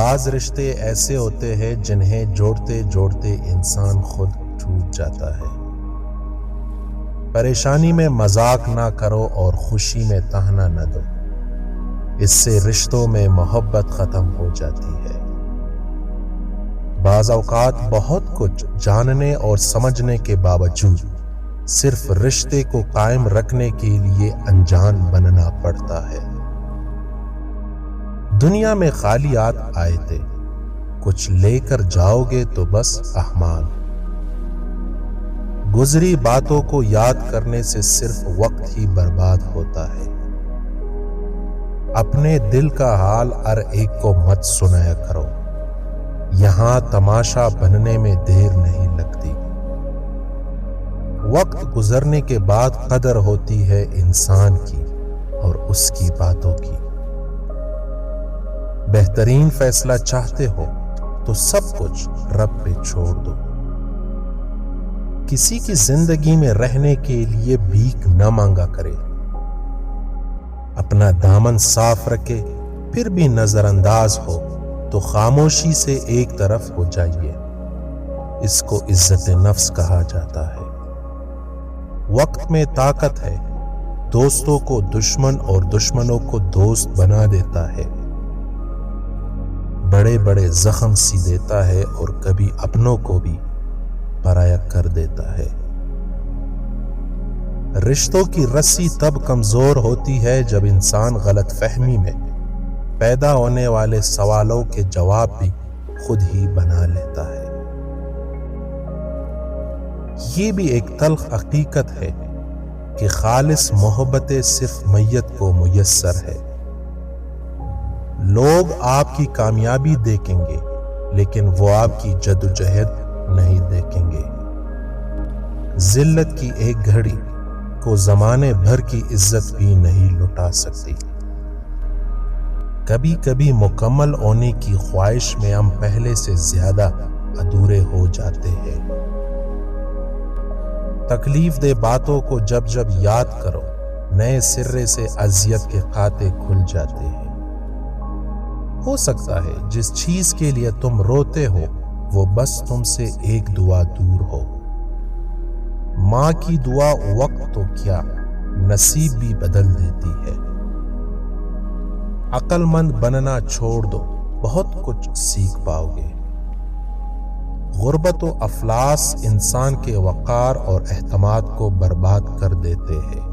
بعض رشتے ایسے ہوتے ہیں جنہیں جوڑتے جوڑتے انسان خود ٹوٹ جاتا ہے۔ پریشانی میں مذاق نہ کرو اور خوشی میں طعنہ نہ دو، اس سے رشتوں میں محبت ختم ہو جاتی ہے۔ بعض اوقات بہت کچھ جاننے اور سمجھنے کے باوجود صرف رشتے کو قائم رکھنے کے لیے انجان بننا پڑتا ہے۔ دنیا میں خالیات آئے تھے، کچھ لے کر جاؤ گے تو بس احمال۔ گزری باتوں کو یاد کرنے سے صرف وقت ہی برباد ہوتا ہے۔ اپنے دل کا حال ہر ایک کو مت سنایا کرو، یہاں تماشا بننے میں دیر نہیں لگتی۔ وقت گزرنے کے بعد قدر ہوتی ہے انسان کی اور اس کی باتوں کی۔ بہترین فیصلہ چاہتے ہو تو سب کچھ رب پہ چھوڑ دو۔ کسی کی زندگی میں رہنے کے لیے بھیک نہ مانگا کرے، اپنا دامن صاف رکھے، پھر بھی نظر انداز ہو تو خاموشی سے ایک طرف ہو جائیے، اس کو عزت نفس کہا جاتا ہے۔ وقت میں طاقت ہے، دوستوں کو دشمن اور دشمنوں کو دوست بنا دیتا ہے، بڑے بڑے زخم سی دیتا ہے اور کبھی اپنوں کو بھی پرایا کر دیتا ہے۔ رشتوں کی رسی تب کمزور ہوتی ہے جب انسان غلط فہمی میں پیدا ہونے والے سوالوں کے جواب بھی خود ہی بنا لیتا ہے۔ یہ بھی ایک تلخ حقیقت ہے کہ خالص محبت صرف میت کو میسر ہے۔ لوگ آپ کی کامیابی دیکھیں گے لیکن وہ آپ کی جدوجہد نہیں دیکھیں گے۔ ذلت کی ایک گھڑی کو زمانے بھر کی عزت بھی نہیں لٹا سکتی۔ کبھی کبھی مکمل ہونے کی خواہش میں ہم پہلے سے زیادہ ادھورے ہو جاتے ہیں۔ تکلیف دہ باتوں کو جب جب یاد کرو، نئے سرے سے اذیت کے کھاتے کھل جاتے ہیں۔ ہو سکتا ہے جس چیز کے لیے تم روتے ہو وہ بس تم سے ایک دعا دور ہو۔ ماں کی دعا وقت تو کیا نصیب بھی بدل دیتی ہے۔ عقل مند بننا چھوڑ دو، بہت کچھ سیکھ پاؤ گے۔ غربت و افلاس انسان کے وقار اور اعتماد کو برباد کر دیتے ہیں۔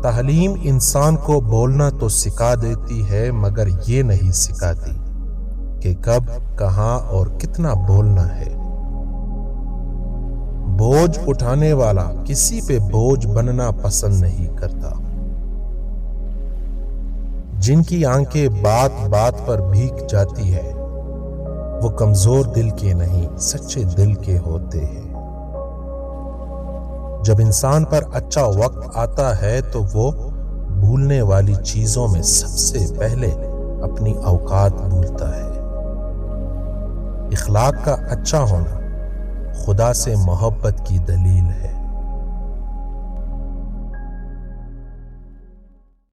تعلیم انسان کو بولنا تو سکھا دیتی ہے مگر یہ نہیں سکھاتی کہ کب، کہاں اور کتنا بولنا ہے۔ بوجھ اٹھانے والا کسی پہ بوجھ بننا پسند نہیں کرتا۔ جن کی آنکھیں بات بات پر بھیگ جاتی ہے وہ کمزور دل کے نہیں، سچے دل کے ہوتے ہیں۔ جب انسان پر اچھا وقت آتا ہے تو وہ بھولنے والی چیزوں میں سب سے پہلے اپنی اوقات بھولتا ہے۔ اخلاق کا اچھا ہونا خدا سے محبت کی دلیل ہے۔